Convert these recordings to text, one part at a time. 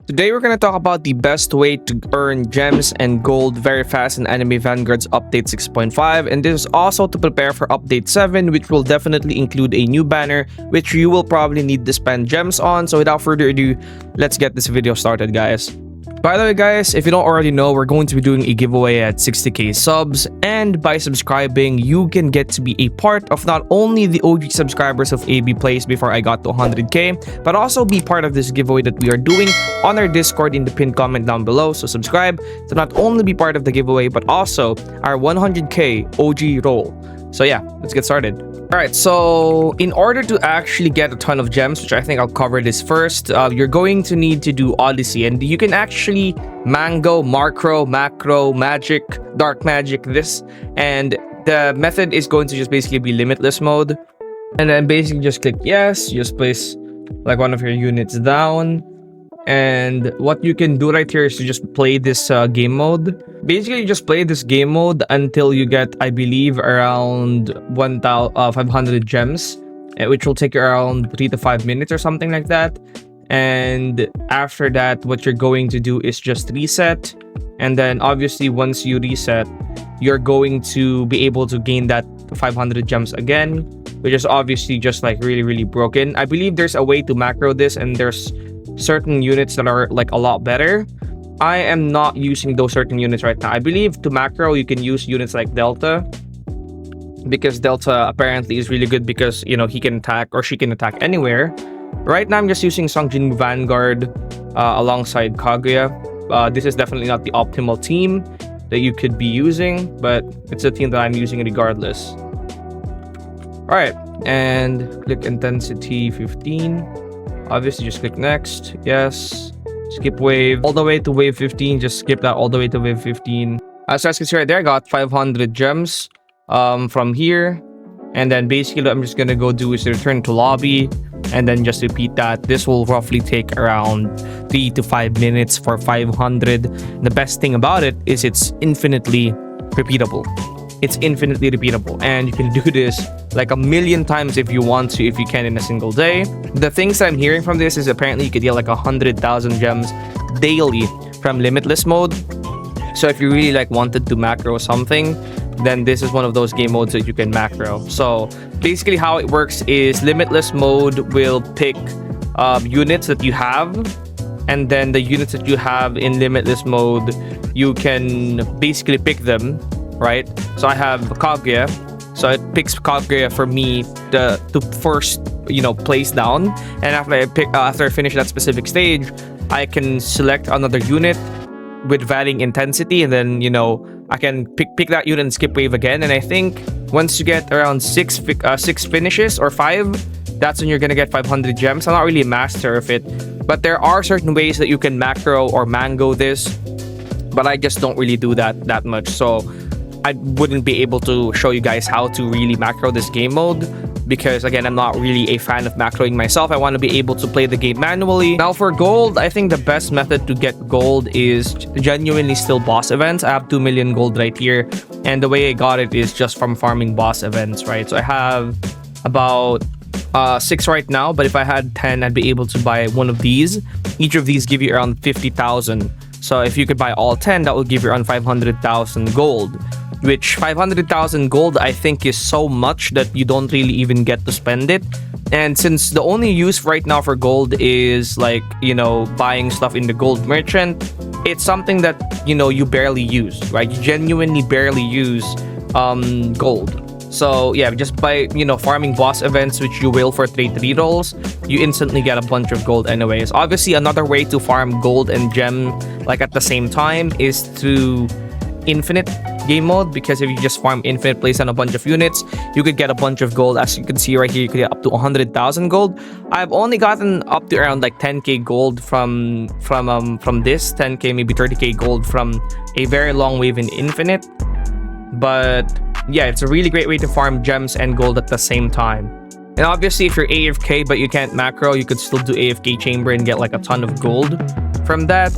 Today we're going to talk about the best way to earn gems and gold very fast in Anime Vanguards Update 6.5, and this is also to prepare for Update 7, which will definitely include a new banner which you will probably need to spend gems on. So without further ado, let's get this video started, guys. By the way, guys, if you don't already know, we're going to be doing a giveaway at 60k subs, and by subscribing, you can get to be a part of not only the OG subscribers of AB Plays before I got to 100k, but also be part of this giveaway that we are doing on our Discord in the pinned comment down below. So subscribe to not only be part of the giveaway, but also our 100k OG roll. So yeah, let's get started. Alright, so in order to actually get a ton of gems, which I think I'll cover this first, you're going to need to do Odyssey, and you can actually mango, macro, magic, dark magic this, and the method is going to just basically be limitless mode, and then basically just click yes, you just place like one of your units down, and what you can do right here is to just play this game mode. Basically, you just play this game mode until you get, I believe, around 1,500 gems, which will take you around 3 to 5 minutes or something like that. And after that, what you're going to do is just reset. And then obviously, once you reset, you're going to be able to gain that 500 gems again, which is obviously just like really broken. I believe there's a way to macro this, and there's certain units that are like a lot better. I am not using those certain units right now. I believe to macro you can use units like Delta, because Delta apparently is really good because, you know, he can attack or she can attack anywhere. Right now I'm just using Songjin Vanguard alongside Kaguya. This is definitely not the optimal team that you could be using, but it's a team that I'm using regardless. Alright, and click intensity 15. Obviously just click next, yes. Skip wave all the way to wave 15. Just skip that all the way to wave 15. So as you can see right there, I got 500 gems from here. And then basically what I'm just gonna go do is return to lobby and then just repeat that. This will roughly take around 3 to 5 minutes for 500. The best thing about it is it's infinitely repeatable. It's infinitely repeatable, and you can do this like a million times if you want to, if you can, in a single day. The things that I'm hearing from this is apparently you could get like 100,000 gems daily from limitless mode. So if you really like wanted to macro something, then this is one of those game modes that you can macro. So basically how it works is limitless mode will pick units that you have, and then the units that you have in limitless mode, you can basically pick them, right? So I have Kaguya, so it picks Kaguya for me to first, you know, place down, and after I finish that specific stage, I can select another unit with varying intensity, and then, you know, I can pick that unit and skip wave again. And I think once you get around six finishes or 5, that's when you're gonna get 500 gems. I'm not really a master of it, but there are certain ways that you can macro or mango this, but I just don't really do that much, so I wouldn't be able to show you guys how to really macro this game mode, because again, I'm not really a fan of macroing myself. I want to be able to play the game manually. Now for gold, I think the best method to get gold is genuinely still boss events. I have 2 million gold right here, and the way I got it is just from farming boss events, right? So I have about 6 right now, but if I had 10, I'd be able to buy one of these. Each of these give you around 50,000. So if you could buy all 10, that would give you around 500,000 gold. Which 500,000 gold I think is so much that you don't really even get to spend it. And since the only use right now for gold is like, you know, buying stuff in the gold merchant, it's something that, you know, you barely use, right? You genuinely barely use gold. So yeah, just by, you know, farming boss events, which you will for trade rerolls, you instantly get a bunch of gold anyways. Obviously, another way to farm gold and gem like at the same time is through infinite game mode, because if you just farm infinite, place on a bunch of units, you could get a bunch of gold. As you can see right here, you could get up to 100,000 gold. I've only gotten up to around like 10k gold from this, 10k, maybe 30k gold from a very long wave in infinite. But yeah, it's a really great way to farm gems and gold at the same time. And obviously, if you're AFK but you can't macro, you could still do AFK chamber and get like a ton of gold from that,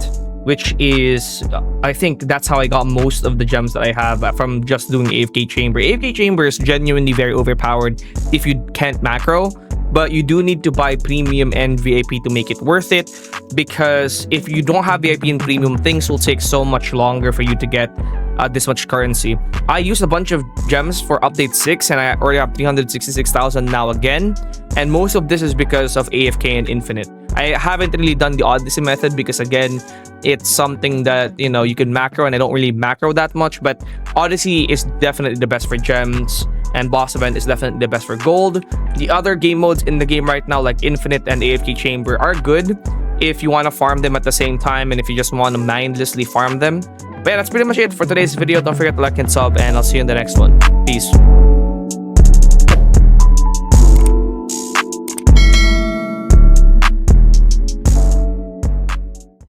which is, I think that's how I got most of the gems that I have from just doing AFK chamber. AFK chamber is genuinely very overpowered if you can't macro, but you do need to buy premium and VIP to make it worth it, because if you don't have VIP and premium, things will take so much longer for you to get this much currency. I used a bunch of gems for update 6 and I already have 366,000 now again, and most of this is because of AFK and Infinite. I haven't really done the Odyssey method because again, it's something that, you know, you can macro and I don't really macro that much, but Odyssey is definitely the best for gems and boss event is definitely the best for gold. The other game modes in the game right now like Infinite and AFK Chamber are good if you want to farm them at the same time and if you just want to mindlessly farm them. But yeah, that's pretty much it for today's video. Don't forget to like and sub, and I'll see you in the next one. Peace.